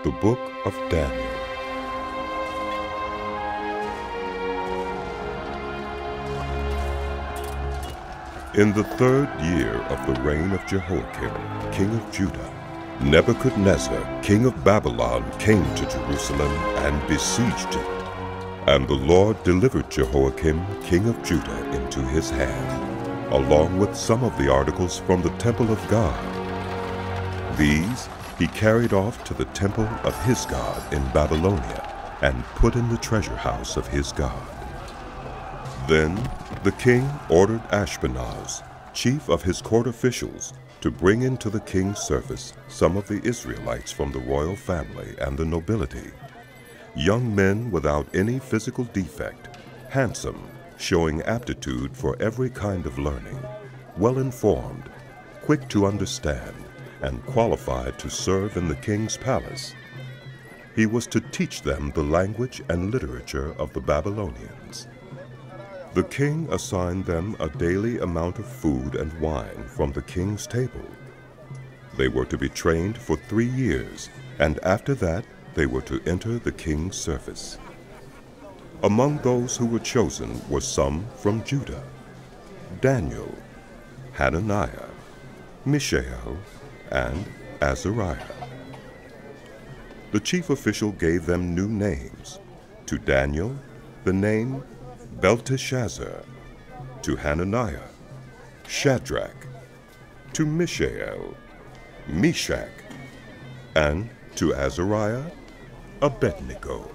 The Book of Daniel. In the 3rd year of the reign of Jehoiakim, king of Judah, Nebuchadnezzar, king of Babylon, came to Jerusalem and besieged it. And the Lord delivered Jehoiakim, king of Judah, into his hand, along with some of the articles from the temple of God. These he carried off to the temple of his God in Babylonia, and put in the treasure house of his God. Then the king ordered Ashpenaz, chief of his court officials, to bring into the king's service some of the Israelites from the royal family and the nobility, young men without any physical defect, handsome, showing aptitude for every kind of learning, well-informed, quick to understand, and qualified to serve in the king's palace. He was to teach them the language and literature of the Babylonians. The king assigned them a daily amount of food and wine from the king's table. They were to be trained for 3 years, and after that they were to enter the king's service. Among those who were chosen were some from Judah: Daniel, Hananiah, Mishael, and Azariah. The chief official gave them new names. To Daniel, the name Belteshazzar; to Hananiah, Shadrach; to Mishael, Meshach; and to Azariah, Abednego.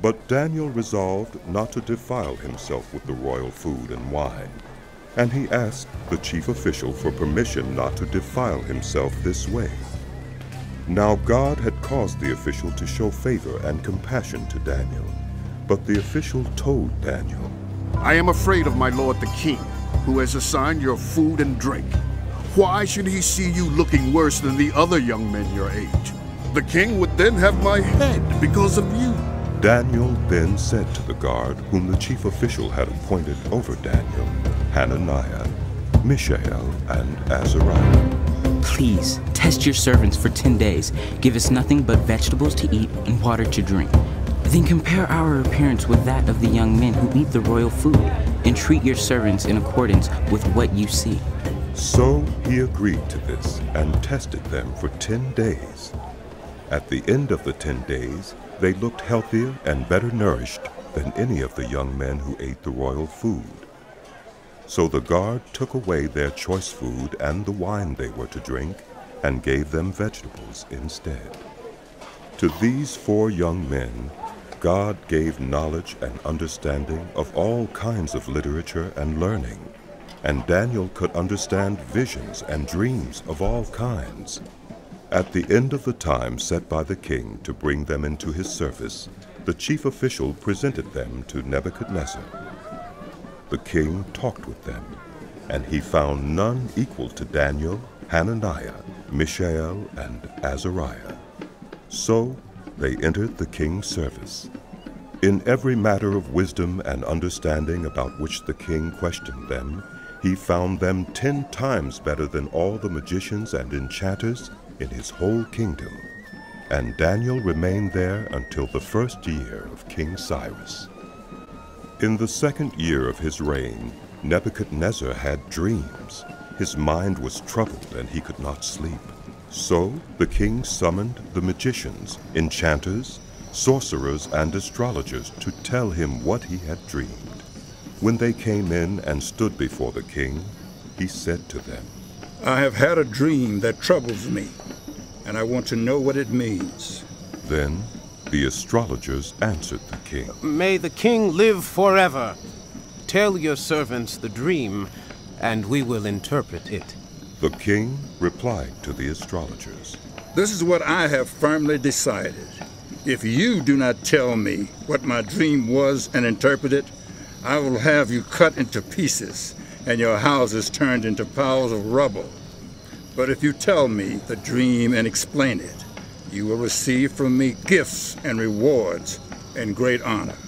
But Daniel resolved not to defile himself with the royal food and wine, and he asked the chief official for permission not to defile himself this way. Now God had caused the official to show favor and compassion to Daniel, but the official told Daniel, "I am afraid of my lord the king, who has assigned your food and drink. Why should he see you looking worse than the other young men your age? The king would then have my head because of you." Daniel then said to the guard whom the chief official had appointed over Daniel, Hananiah, Mishael, and Azariah, "Please, test your servants for 10 days. Give us nothing but vegetables to eat and water to drink. Then compare our appearance with that of the young men who eat the royal food, and treat your servants in accordance with what you see." So he agreed to this and tested them for 10 days. At the end of the 10 days, they looked healthier and better nourished than any of the young men who ate the royal food. So the guard took away their choice food and the wine they were to drink, and gave them vegetables instead. To these 4 young men, God gave knowledge and understanding of all kinds of literature and learning, and Daniel could understand visions and dreams of all kinds. At the end of the time set by the king to bring them into his service, the chief official presented them to Nebuchadnezzar. The king talked with them, and he found none equal to Daniel, Hananiah, Mishael, and Azariah. So they entered the king's service. In every matter of wisdom and understanding about which the king questioned them, he found them 10 times better than all the magicians and enchanters in his whole kingdom. And Daniel remained there until the 1st year of King Cyrus. In the 2nd year of his reign, Nebuchadnezzar had dreams. His mind was troubled and he could not sleep. So the king summoned the magicians, enchanters, sorcerers, and astrologers to tell him what he had dreamed. When they came in and stood before the king, he said to them, "I have had a dream that troubles me, and I want to know what it means." Then the astrologers answered the king, "May the king live forever. Tell your servants the dream, and we will interpret it." The king replied to the astrologers, "This is what I have firmly decided. If you do not tell me what my dream was and interpret it, I will have you cut into pieces and your houses turned into piles of rubble. But if you tell me the dream and explain it, you will receive from me gifts and rewards and great honor.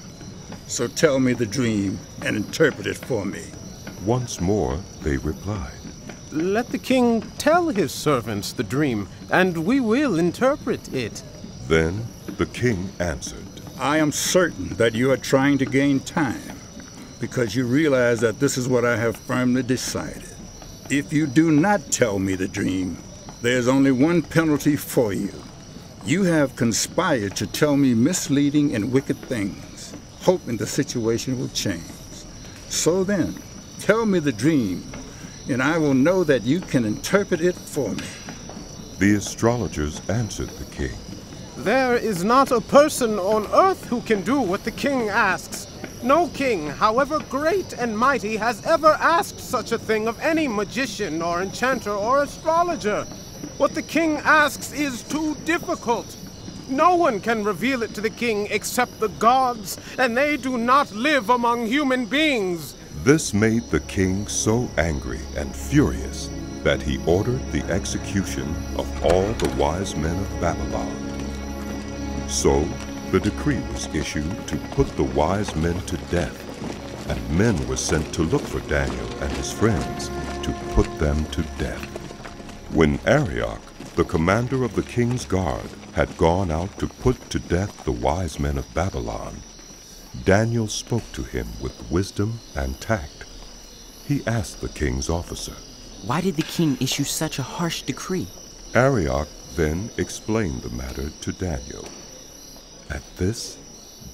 So tell me the dream and interpret it for me." Once more they replied, "Let the king tell his servants the dream, and we will interpret it." Then the king answered, I am certain that you are trying to gain time, because you realize that this is what I have firmly decided. If you do not tell me the dream, there's only one penalty for you. You have conspired to tell me misleading and wicked things, hoping the situation will change. So then, tell me the dream, and I will know that you can interpret it for me. The astrologers answered the king, There is not a person on earth who can do what the king asks. No king, however great and mighty, has ever asked such a thing of any magician or enchanter or astrologer. What the king asks is too difficult. No one can reveal it to the king except the gods, and they do not live among human beings. This made the king so angry and furious that he ordered the execution of all the wise men of Babylon. So the decree was issued to put the wise men to death, and men were sent to look for Daniel and his friends to put them to death. When Arioch, the commander of the king's guard, had gone out to put to death the wise men of Babylon, Daniel spoke to him with wisdom and tact. He asked the king's officer, Why did the king issue such a harsh decree? Arioch then explained the matter to Daniel. At this,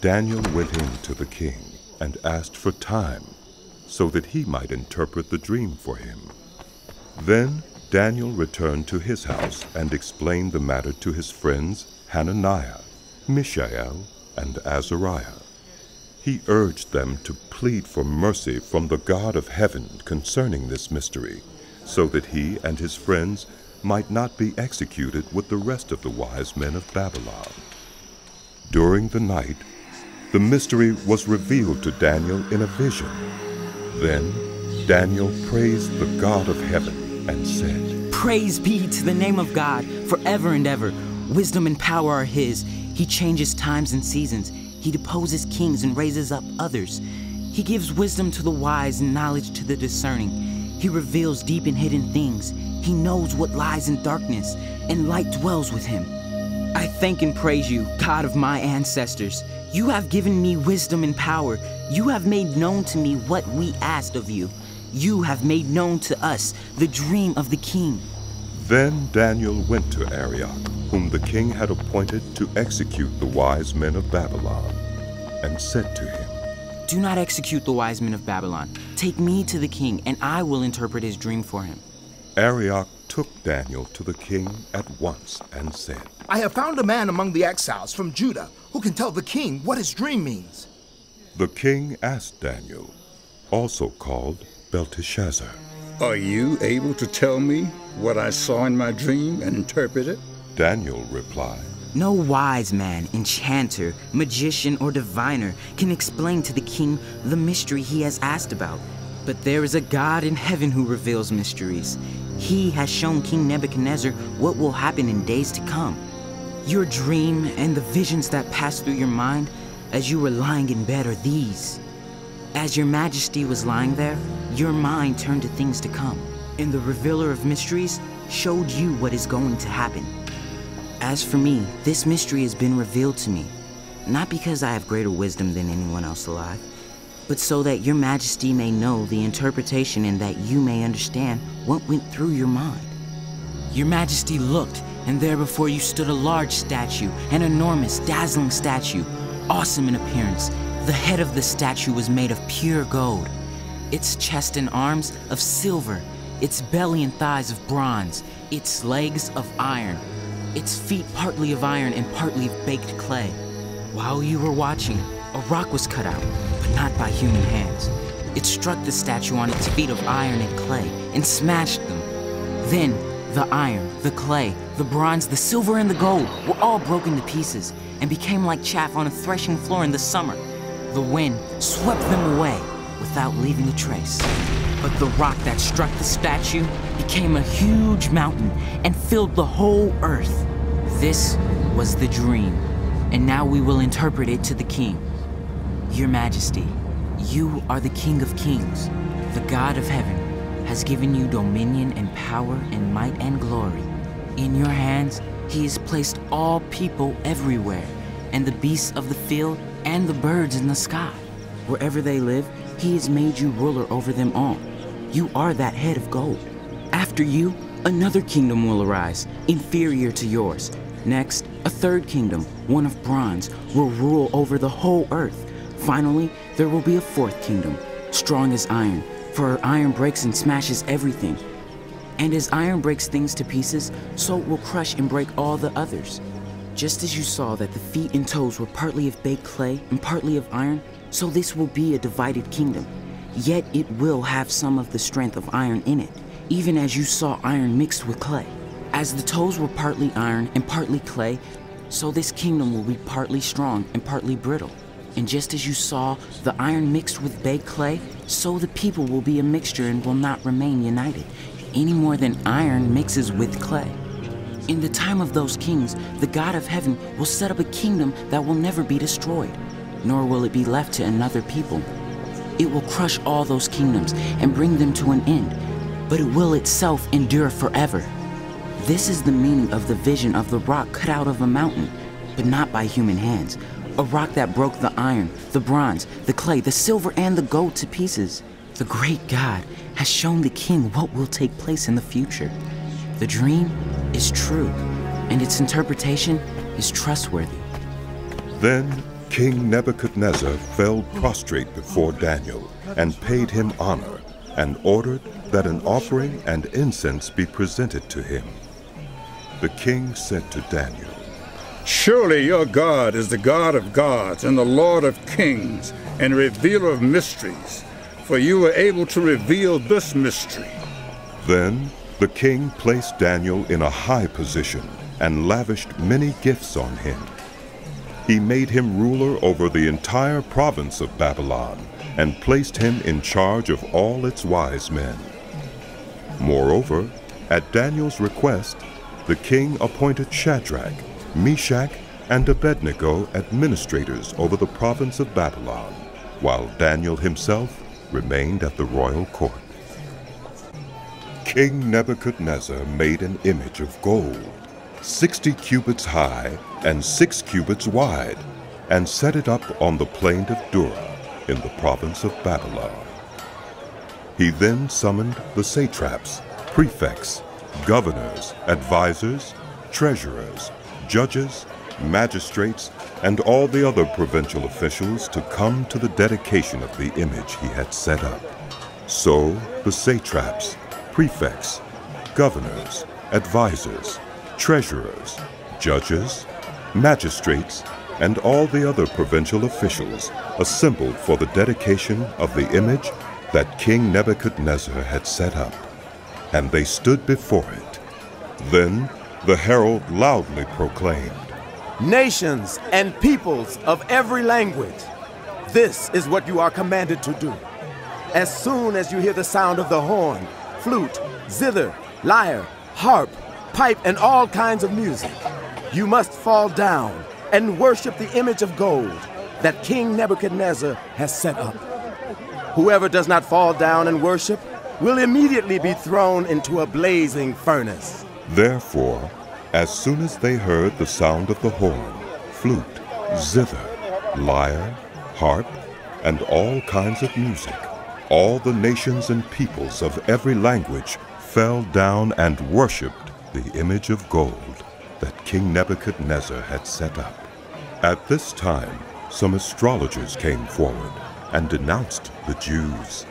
Daniel went in to the king and asked for time so that he might interpret the dream for him. Then Daniel returned to his house and explained the matter to his friends Hananiah, Mishael, and Azariah. He urged them to plead for mercy from the God of heaven concerning this mystery, so that he and his friends might not be executed with the rest of the wise men of Babylon. During the night, the mystery was revealed to Daniel in a vision. Then Daniel praised the God of heaven and said, Praise be to the name of God forever and ever. Wisdom and power are his. He changes times and seasons. He deposes kings and raises up others. He gives wisdom to the wise and knowledge to the discerning. He reveals deep and hidden things. He knows what lies in darkness, and light dwells with him. I thank and praise you, God of my ancestors. You have given me wisdom and power. You have made known to me what we asked of you. You have made known to us the dream of the king. Then Daniel went to Arioch, whom the king had appointed to execute the wise men of Babylon, and said to him, Do not execute the wise men of Babylon. Take me to the king, and I will interpret his dream for him. Arioch took Daniel to the king at once and said, I have found a man among the exiles from Judah who can tell the king what his dream means. The king asked Daniel, also called Belteshazzar, Are you able to tell me what I saw in my dream and interpret it? Daniel replied, No wise man, enchanter, magician, or diviner can explain to the king the mystery he has asked about. But there is a God in heaven who reveals mysteries. He has shown King Nebuchadnezzar what will happen in days to come. Your dream and the visions that pass through your mind as you were lying in bed are these. As your majesty was lying there, your mind turned to things to come, and the revealer of mysteries showed you what is going to happen. As for me, this mystery has been revealed to me, not because I have greater wisdom than anyone else alive, but so that your majesty may know the interpretation and that you may understand what went through your mind. Your majesty looked, and there before you stood a large statue, an enormous, dazzling statue, awesome in appearance. The head of the statue was made of pure gold, its chest and arms of silver, its belly and thighs of bronze, its legs of iron, its feet partly of iron and partly of baked clay. While you were watching, a rock was cut out, but not by human hands. It struck the statue on its feet of iron and clay and smashed them. Then the iron, the clay, the bronze, the silver, and the gold were all broken to pieces and became like chaff on a threshing floor in the summer. The wind swept them away without leaving a trace. But the rock that struck the statue became a huge mountain and filled the whole earth. This was the dream, and now we will interpret it to the king. Your Majesty, you are the King of Kings. The God of heaven has given you dominion and power and might and glory. In your hands He has placed all people everywhere, and the beasts of the field and the birds in the sky. Wherever they live, he has made you ruler over them all. You are that head of gold. After you, another kingdom will arise, inferior to yours. Next, a third kingdom, one of bronze, will rule over the whole earth. Finally, there will be a fourth kingdom, strong as iron, for iron breaks and smashes everything. And as iron breaks things to pieces, so it will crush and break all the others. Just as you saw that the feet and toes were partly of baked clay and partly of iron, so this will be a divided kingdom. Yet it will have some of the strength of iron in it, even as you saw iron mixed with clay. As the toes were partly iron and partly clay, so this kingdom will be partly strong and partly brittle. And just as you saw the iron mixed with baked clay, so the people will be a mixture and will not remain united, any more than iron mixes with clay. In the time of those kings, the God of heaven will set up a kingdom that will never be destroyed, nor will it be left to another people. It will crush all those kingdoms and bring them to an end, but it will itself endure forever. This is the meaning of the vision of the rock cut out of a mountain, but not by human hands, a rock that broke the iron, the bronze, the clay, the silver, and the gold to pieces. The great God has shown the king what will take place in the future. The dream is true, and its interpretation is trustworthy. Then King Nebuchadnezzar fell prostrate before Daniel and paid him honor and ordered that an offering and incense be presented to him. The king said to Daniel, Surely your God is the God of gods and the Lord of kings and revealer of mysteries, for you were able to reveal this mystery. Then the king placed Daniel in a high position and lavished many gifts on him. He made him ruler over the entire province of Babylon and placed him in charge of all its wise men. Moreover, at Daniel's request, the king appointed Shadrach, Meshach, and Abednego administrators over the province of Babylon, while Daniel himself remained at the royal court. King Nebuchadnezzar made an image of gold, 60 cubits high and 6 cubits wide, and set it up on the plain of Dura in the province of Babylon. He then summoned the satraps, prefects, governors, advisors, treasurers, judges, magistrates, and all the other provincial officials to come to the dedication of the image he had set up. So the satraps, prefects, governors, advisors, treasurers, judges, magistrates, and all the other provincial officials assembled for the dedication of the image that King Nebuchadnezzar had set up, and they stood before it. Then the herald loudly proclaimed, Nations and peoples of every language, this is what you are commanded to do. As soon as you hear the sound of the horn, flute, zither, lyre, harp, pipe, and all kinds of music, you must fall down and worship the image of gold that King Nebuchadnezzar has set up. Whoever does not fall down and worship will immediately be thrown into a blazing furnace. Therefore, as soon as they heard the sound of the horn, flute, zither, lyre, harp, and all kinds of music, all the nations and peoples of every language fell down and worshipped the image of gold that King Nebuchadnezzar had set up. At this time, some astrologers came forward and denounced the Jews.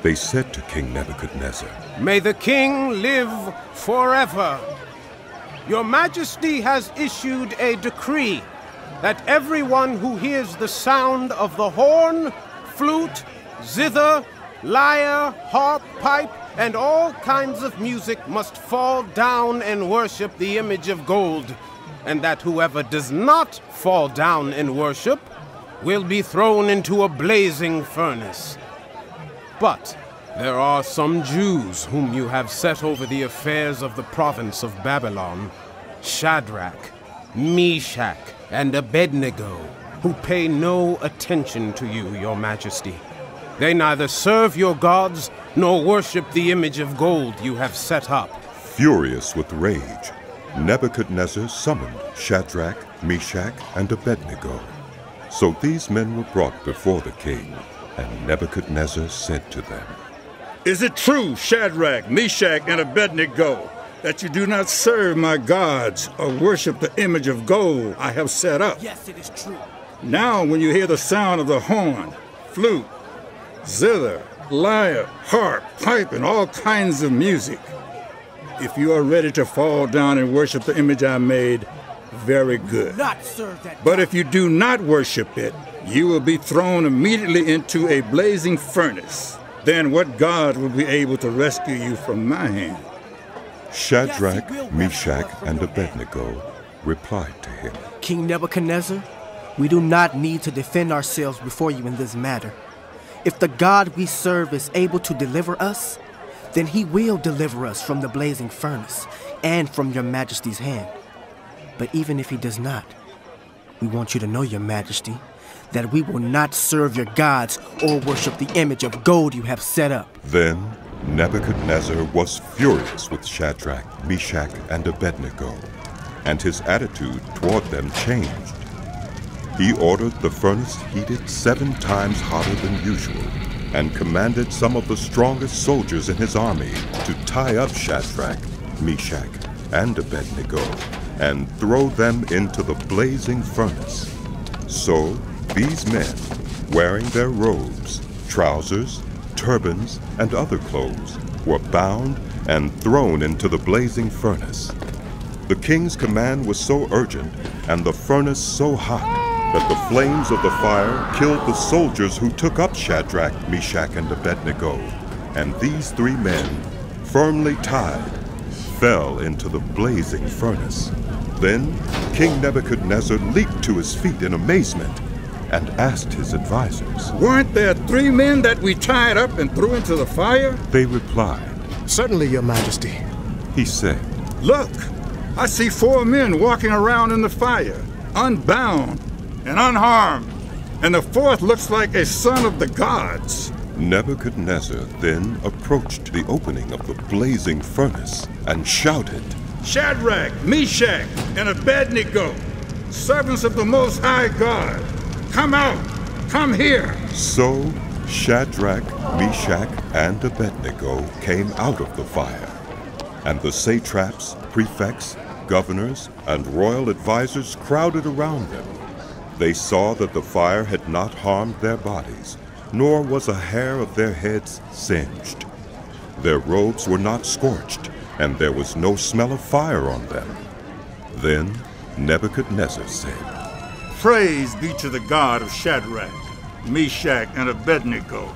They said to King Nebuchadnezzar, May the king live forever. Your Majesty has issued a decree that everyone who hears the sound of the horn, flute, zither, lyre, harp, pipe, and all kinds of music must fall down and worship the image of gold, and that whoever does not fall down and worship will be thrown into a blazing furnace. But there are some Jews whom you have set over the affairs of the province of Babylon, Shadrach, Meshach, and Abednego, who pay no attention to you, your Majesty. They neither serve your gods nor worship the image of gold you have set up. Furious with rage, Nebuchadnezzar summoned Shadrach, Meshach, and Abednego. So these men were brought before the king, and Nebuchadnezzar said to them, Is it true, Shadrach, Meshach, and Abednego, that you do not serve my gods or worship the image of gold I have set up? Yes, it is true. Now when you hear the sound of the horn, flute, zither, lyre, harp, pipe, and all kinds of music, if you are ready to fall down and worship the image I made, very good. Not serve that. But if you do not worship it, you will be thrown immediately into a blazing furnace. Then what God will be able to rescue you from my hand? Shadrach, Meshach, and Abednego replied to him, King Nebuchadnezzar, we do not need to defend ourselves before you in this matter. If the God we serve is able to deliver us, then he will deliver us from the blazing furnace and from your majesty's hand. But even if he does not, we want you to know, your majesty, that we will not serve your gods or worship the image of gold you have set up. Then Nebuchadnezzar was furious with Shadrach, Meshach, and Abednego, and his attitude toward them changed. He ordered the furnace heated 7 times hotter than usual, and commanded some of the strongest soldiers in his army to tie up Shadrach, Meshach, and Abednego, and throw them into the blazing furnace. So these men, wearing their robes, trousers, turbans, and other clothes, were bound and thrown into the blazing furnace. The king's command was so urgent, and the furnace so hot, that the flames of the fire killed the soldiers who took up Shadrach, Meshach, and Abednego, and these 3 men, firmly tied, fell into the blazing furnace. Then King Nebuchadnezzar leaped to his feet in amazement and asked his advisors, Weren't there 3 men that we tied up and threw into the fire? They replied, Certainly, your majesty. He said, Look, I see 4 men walking around in the fire, unbound and unharmed, and the 4th looks like a son of the gods. Nebuchadnezzar then approached the opening of the blazing furnace and shouted, Shadrach, Meshach, and Abednego, servants of the Most High God, come out, come here. So Shadrach, Meshach, and Abednego came out of the fire, and the satraps, prefects, governors, and royal advisors crowded around them. They saw that the fire had not harmed their bodies, nor was a hair of their heads singed. Their robes were not scorched, and there was no smell of fire on them. Then Nebuchadnezzar said, Praise be to the God of Shadrach, Meshach, and Abednego,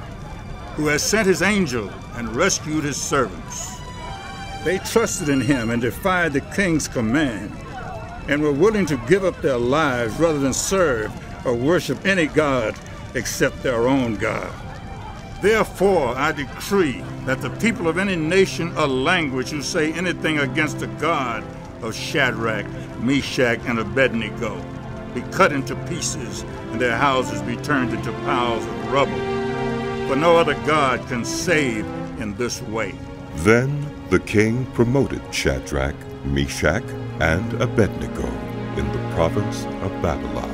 who has sent his angel and rescued his servants. They trusted in him and defied the king's command, and were willing to give up their lives rather than serve or worship any god except their own God. Therefore, I decree that the people of any nation or language who say anything against the God of Shadrach, Meshach, and Abednego be cut into pieces, and their houses be turned into piles of rubble. For no other God can save in this way. Then the king promoted Shadrach, Meshach, and Abednego in the province of Babylon.